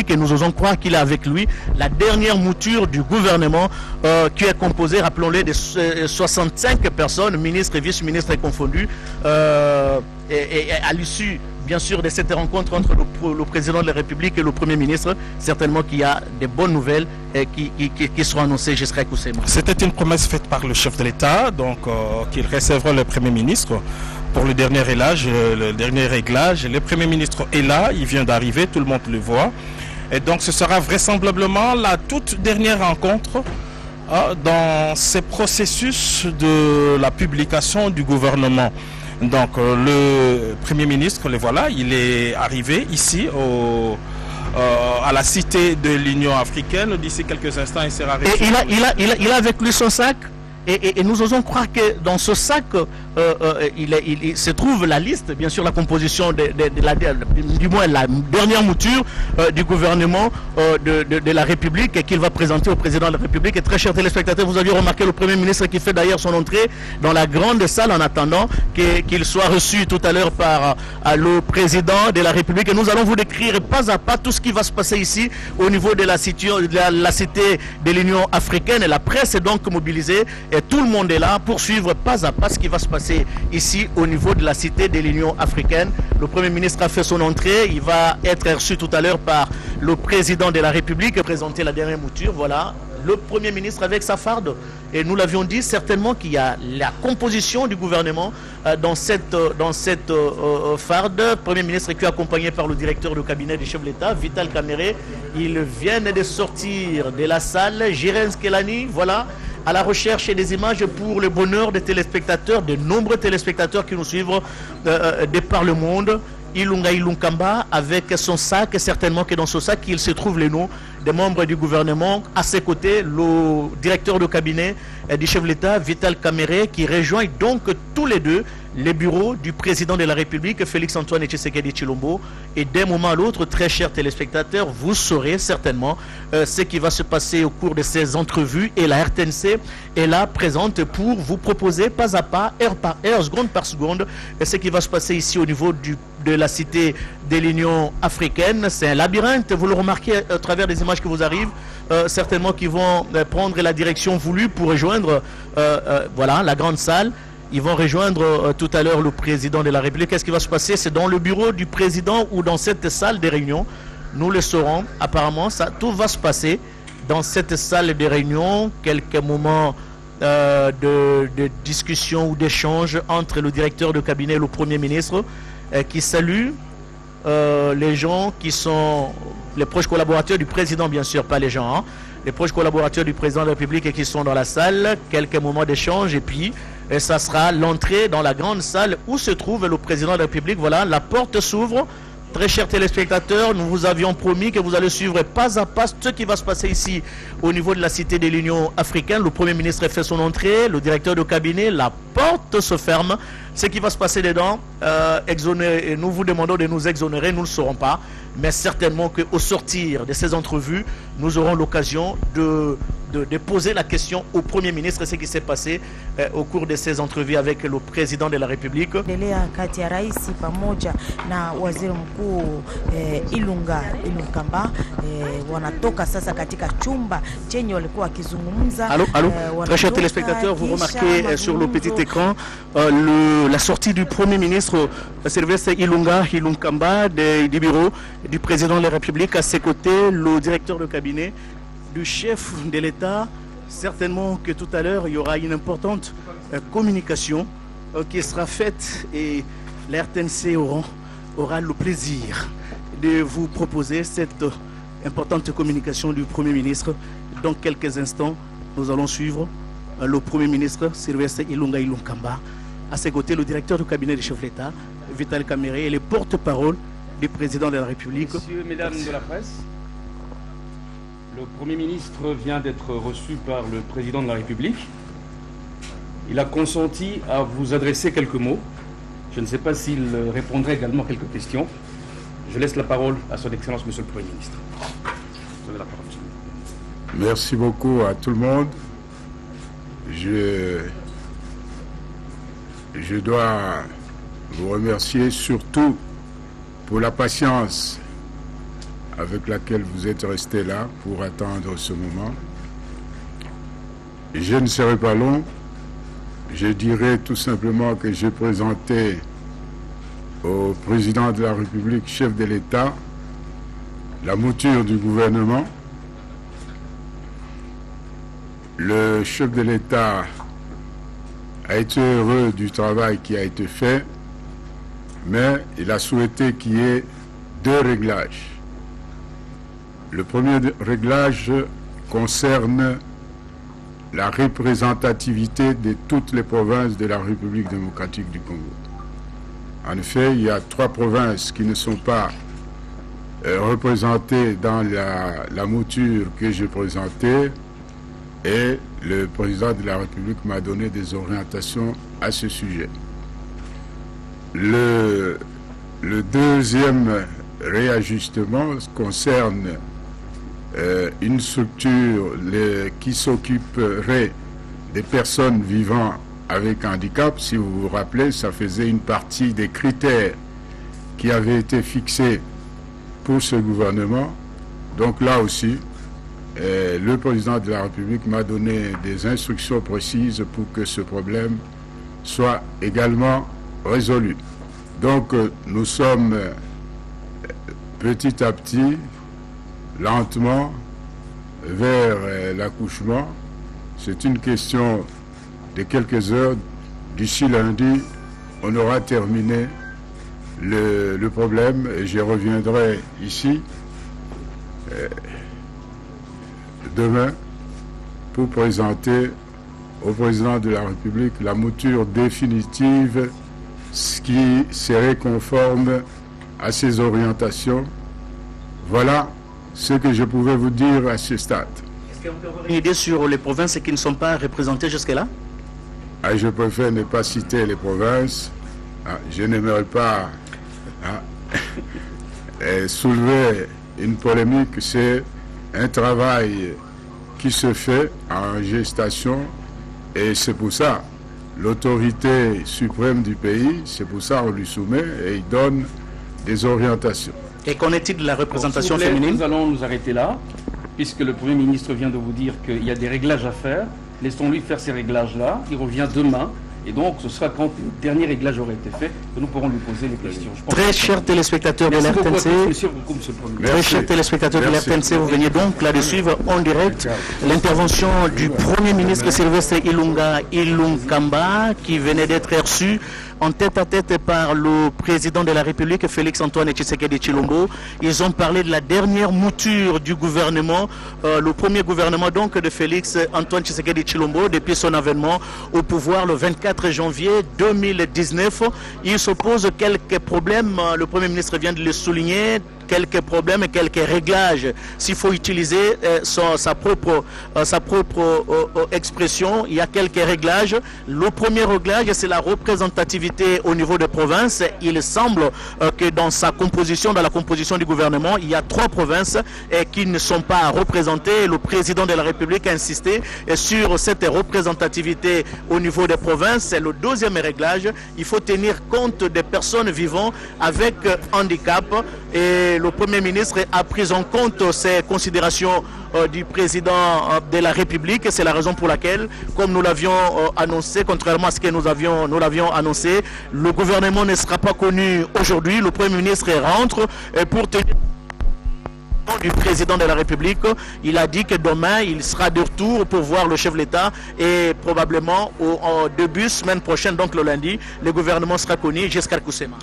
Et nous osons croire qu'il a avec lui la dernière mouture du gouvernement qui est composé, rappelons-le, de 65 personnes, ministres et vice-ministres confondus, et à l'issue bien sûr de cette rencontre entre le président de la République et le Premier ministre, certainement qu'il y a des bonnes nouvelles qui seront annoncées. Je serai Koussema. C'était une promesse faite par le chef de l'État, donc qu'il recevra le Premier ministre pour le dernier réglage. Le Premier ministre est là, il vient d'arriver, tout le monde le voit. Et donc ce sera vraisemblablement la toute dernière rencontre dans ces processus de la publication du gouvernement. Donc le Premier ministre, le voilà, il est arrivé ici à la cité de l'Union africaine. D'ici quelques instants, il sera arrivé. Et il a avec lui son sac. Et nous osons croire que dans ce sac, il se trouve la liste, bien sûr la composition du moins la dernière mouture du gouvernement de la République et qu'il va présenter au président de la République. Et très chers téléspectateurs, vous aviez remarqué le Premier ministre qui fait d'ailleurs son entrée dans la grande salle en attendant qu'il soit reçu tout à l'heure par le président de la République. Et nous allons vous décrire pas à pas tout ce qui va se passer ici au niveau de la cité de l'Union africaine. Et la presse est donc mobilisée. Et tout le monde est là pour suivre pas à pas ce qui va se passer ici au niveau de la cité de l'Union africaine. Le Premier ministre a fait son entrée. Il va être reçu tout à l'heure par le président de la République et présenter la dernière mouture. Voilà, le Premier ministre avec sa farde. Et nous l'avions dit, certainement qu'il y a la composition du gouvernement dans cette farde. Premier ministre qui est accompagné par le directeur du cabinet du chef de l'État, Vital Kamerhe. Ils viennent de sortir de la salle. Jirens Kelani, voilà, à la recherche des images pour le bonheur des téléspectateurs, de nombreux téléspectateurs qui nous suivent de par le monde. Ilunga Ilunkamba avec son sac, certainement que dans ce sac il se trouve les noms des membres du gouvernement. À ses côtés, le directeur de cabinet du chef de l'État, Vital Kamerhe, qui rejoint donc tous les deux les bureaux du président de la République, Félix-Antoine Tshisekedi Tshilombo. Et d'un moment à l'autre, très chers téléspectateurs, vous saurez certainement ce qui va se passer au cours de ces entrevues. Et la RTNC est là, présente pour vous proposer pas à pas, heure par heure, seconde par seconde, ce qui va se passer ici au niveau de la cité de l'Union africaine. C'est un labyrinthe, vous le remarquez à travers des images qui vous arrivent, certainement qui vont prendre la direction voulue pour rejoindre voilà, la grande salle. Ils vont rejoindre tout à l'heure le président de la République. Qu'est-ce qui va se passer? C'est dans le bureau du président ou dans cette salle de réunion. Nous le saurons. Apparemment, tout va se passer dans cette salle de réunion. Quelques moments de discussion ou d'échange entre le directeur de cabinet et le Premier ministre qui salue les gens qui sont les proches collaborateurs du président, bien sûr, pas les gens, hein, les proches collaborateurs du président de la République et qui sont dans la salle. Quelques moments d'échange et puis ça sera l'entrée dans la grande salle où se trouve le président de la République. Voilà, la porte s'ouvre. Très chers téléspectateurs, nous vous avions promis que vous allez suivre pas à pas ce qui va se passer ici au niveau de la cité de l'Union africaine. Le Premier ministre fait son entrée, le directeur de cabinet, la porte se ferme. Ce qui va se passer dedans, exonérer, nous vous demandons de nous exonérer, nous ne le saurons pas. Mais certainement qu'au sortir de ces entrevues, nous aurons l'occasion de poser la question au Premier ministre, ce qui s'est passé au cours de ces entrevues avec le président de la République. Kati ya rais pamoja na waziri mkuu Ilunga Ilunkamba wanatoka sasa katika chumba chenye walikuwa wakizungumza. Allô, très chers téléspectateurs, vous remarquez sur le petit écran la sortie du Premier ministre Sylvestre Ilunga Ilunkamba du bureau du président de la République. À ses côtés, le directeur de cabinet du chef de l'État. Certainement que tout à l'heure, il y aura une importante communication qui sera faite et la RTNC aura le plaisir de vous proposer cette importante communication du Premier ministre. Dans quelques instants, nous allons suivre le Premier ministre Sylvestre Ilunga Ilunkamba. À ses côtés, le directeur du cabinet du chef de l'État, Vital Kamerhe, et le porte-parole du président de la République. Messieurs, mesdames de la presse, le Premier ministre vient d'être reçu par le président de la République. Il a consenti à vous adresser quelques mots. Je ne sais pas s'il répondrait également à quelques questions. Je laisse la parole à son Excellence, Monsieur le Premier ministre. Vous avez la parole, monsieur. Merci beaucoup à tout le monde. Je dois vous remercier surtout pour la patience avec laquelle vous êtes restés là pour attendre ce moment. Je ne serai pas long. Je dirai tout simplement que j'ai présenté au président de la République, chef de l'État, la mouture du gouvernement. Le chef de l'État a été heureux du travail qui a été fait, mais il a souhaité qu'il y ait 2 réglages. Le premier réglage concerne la représentativité de toutes les provinces de la République démocratique du Congo. En effet, il y a 3 provinces qui ne sont pas représentées dans la mouture que j'ai présentée, et le président de la République m'a donné des orientations à ce sujet. Le deuxième réajustement concerne une structure qui s'occuperait des personnes vivant avec handicap. Si vous vous rappelez, ça faisait une partie des critères qui avaient été fixés pour ce gouvernement. Donc là aussi, le président de la République m'a donné des instructions précises pour que ce problème soit également résolu. Donc nous sommes petit à petit, lentement, vers l'accouchement. C'est une question de quelques heures. D'ici lundi, on aura terminé le problème et je reviendrai ici demain pour présenter au président de la République la mouture définitive, ce qui serait conforme à ses orientations. Voilà ce que je pouvais vous dire à ce stade. Est-ce qu'on peut avoir une idée sur les provinces qui ne sont pas représentées jusque-là? Je préfère ne pas citer les provinces. Je n'aimerais pas soulever une polémique. C'est un travail qui se fait en gestation et c'est pour ça l'autorité suprême du pays, c'est pour ça qu'on lui soumet et il donne des orientations. Et qu'en est-il de la représentation féminine? Nous allons nous arrêter là, puisque le Premier ministre vient de vous dire qu'il y a des réglages à faire. Laissons-lui faire ces réglages-là. Il revient demain. Et donc, ce sera quand le dernier réglage aura été fait que nous pourrons lui poser les questions. Très chers téléspectateurs de l'RTNC, très chers téléspectateurs de l'RTNC, vous venez donc là de suivre en direct l'intervention du Premier ministre Sylvestre Ilunkamba qui venait d'être reçu en tête-à-tête par le président de la République, Félix-Antoine Tshisekedi Tshilombo. Ils ont parlé de la dernière mouture du gouvernement, le premier gouvernement donc de Félix-Antoine Tshisekedi Tshilombo depuis son avènement au pouvoir le 24 janvier 2019. Il se pose quelques problèmes, le Premier ministre vient de le souligner, quelques problèmes et quelques réglages. S'il faut utiliser sa propre expression, il y a quelques réglages. Le premier réglage, c'est la représentativité au niveau des provinces. Il semble que dans sa composition, dans la composition du gouvernement, il y a 3 provinces qui ne sont pas représentées. Le président de la République a insisté sur cette représentativité au niveau des provinces. C'est le deuxième réglage. Il faut tenir compte des personnes vivant avec handicap et le Premier ministre a pris en compte ces considérations du président de la République. C'est la raison pour laquelle, comme nous l'avions annoncé, contrairement à ce que nous l'avions annoncé, le gouvernement ne sera pas connu aujourd'hui. Le Premier ministre rentre pour tenir du président de la République. Il a dit que demain, il sera de retour pour voir le chef de l'État et probablement au début semaine prochaine, donc le lundi, le gouvernement sera connu jusqu'à Koussema.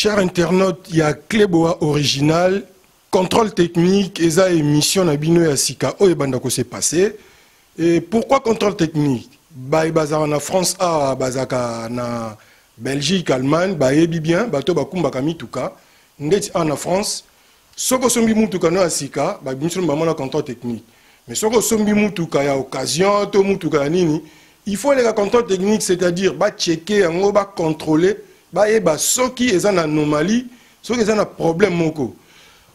Chers internautes, il y a Cléboa original, contrôle technique, et ça émission na bino ya sika o ebanda ko s'est passé. Et pourquoi contrôle technique? Ba bazar na France a bazaka na Belgique, Allemagne, ba ebi bien, bato bakumba kamituka, ndeti en France, soko sombi mutuka no asika, ba biso ba mona contrôle technique. Mais soko sombi mutuka ya occasion to mutuka nini, il faut les contrôle technique, c'est-à-dire ba checker, ngo ba contrôler, ba eba soki ezan anomalie, soki ezan problème moko.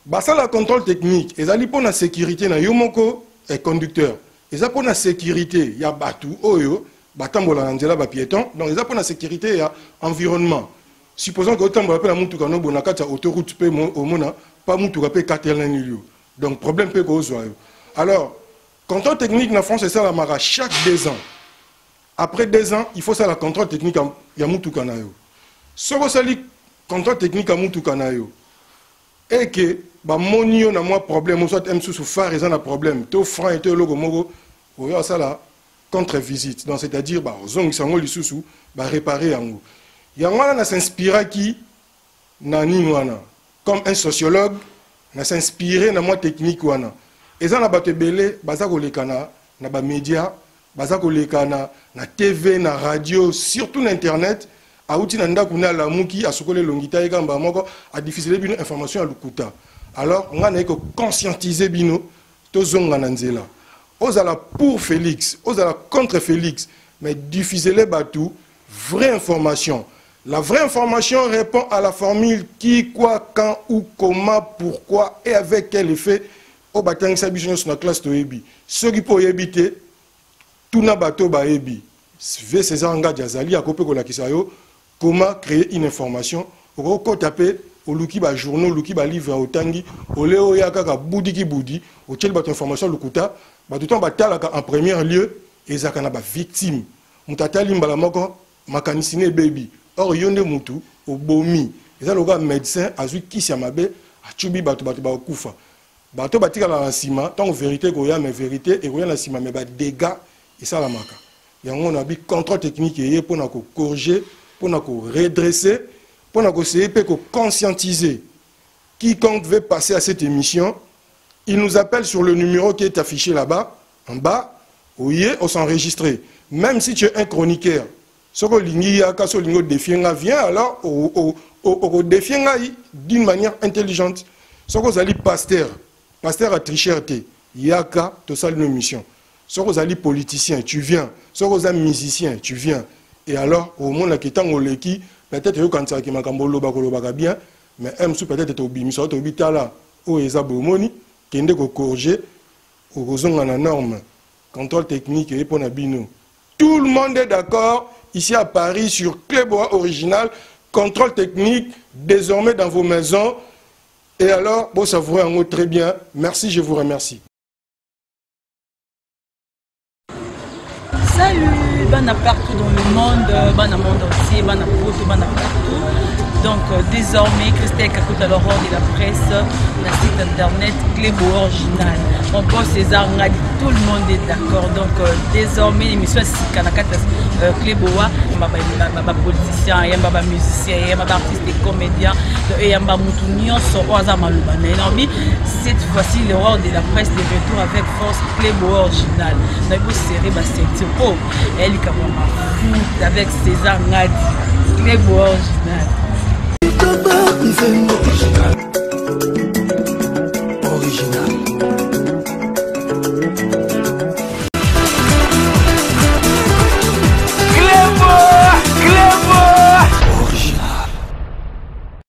Bah ça la contrôle technique, et ça pour la sécurité na yomoko et conducteur. Et ça pour la sécurité, il y a batou oyo, batambola nanzela ba piéton. Donc ça pour la sécurité, il y a environnement. Supposons que autant on appelle la mutuka no bonakata autoroute pe au mona, pas mutuka pe katelan. Donc problème pe ko zo. Alors contrôle technique na France c'est ça la mara chaque 2 ans. Après 2 ans, il faut ça la contrôle technique ya mutuka na yo. Soko sali contrôle technique à mutuka na yo. Et que bah monio na moi problème soit m sous phare ils ont un problème to franc et to logo mogo oyo ça là contre visite donc c'est-à-dire bah zong sango li sous bah réparer yango yango na s'inspira qui na ni wana comme un sociologue na s'inspirer na moi technique wana et ça na bato belé baza ko lekana na ba média baza ko lekana na TV na radio surtout na internet auti na ndako na la muki asukole longita ekamba moko a diffuser bino information à lukuta. Alors on a que conscientiser bino to zonga na nzela. Ozala pour Félix, ozala contre Félix, mais diffuser les batou vraie information. La vraie information répond à la formule qui, quoi, quand, où, comment, pourquoi et avec quel effet au batang sabition sur la classe to ebi. Ceux qui pour éviter tout na bateau ba ebi. V César Nga Diazali a copé ko la kisayo. Comment créer une information? Au taper au luki ba journaux, luki ba livre au tangi, au léo yaka boudi ki boudi, au tchel bat information lukuta, ba tout temps batalaka en premier lieu et zakana ba victime. Mutata limbala moko makanisine baby. Or yonde mutu au bomi. Et ça le gars médecin azui kisi amabe a chubi batu ba kufa. Bato batika la sima, tant vérité ko ya mais vérité et ko ya la sima mais ba dégâts et ça la maka. Yango on a bi contrôle technique et pour na ko corriger pour nous redresser, pour nous essayer de conscientiser. Quiconque veut passer à cette émission, il nous appelle sur le numéro qui est affiché là-bas, en bas, oui, on s'enregistrer. Même si tu es un chroniqueur, ce que vient alors au défier d'une manière intelligente. Ce que vous allez pasteur a tricherté, yaka, tu as une mission. Ce que vous allez politicien, tu viens. Ce que vous allez musicien, tu viens. Et alors, au monde qui est en Oleki, peut-être que quand ça qui m'a bien, mais peut-être au bimi, soit au bitala, au ezabomoni, qui est corrigé, au rozon en norme, contrôle technique et pour Nabino. Tout le monde est d'accord ici à Paris sur Cléboa original, contrôle technique, désormais dans vos maisons. Et alors, bon, ça vous rend très bien. Merci, je vous remercie. Salut, bana partout dans le monde, bana monde entier, bana poto, bana partout. Donc désormais, Christelle Kakuta Laurent de la presse, le site internet Cléboa original. Mon boss César Ngadi, tout le monde est d'accord. Donc désormais, l'émission est Kanakata Cléboa, il y a des politiciens, il y a des musiciens, il y a des artistes et comédiens, il y a des moutonions, cette fois-ci, le roi de la presse de retour avec force Cléboa original. Nous avons serré elle est comme foot avec César Ngadi, Cléboa original.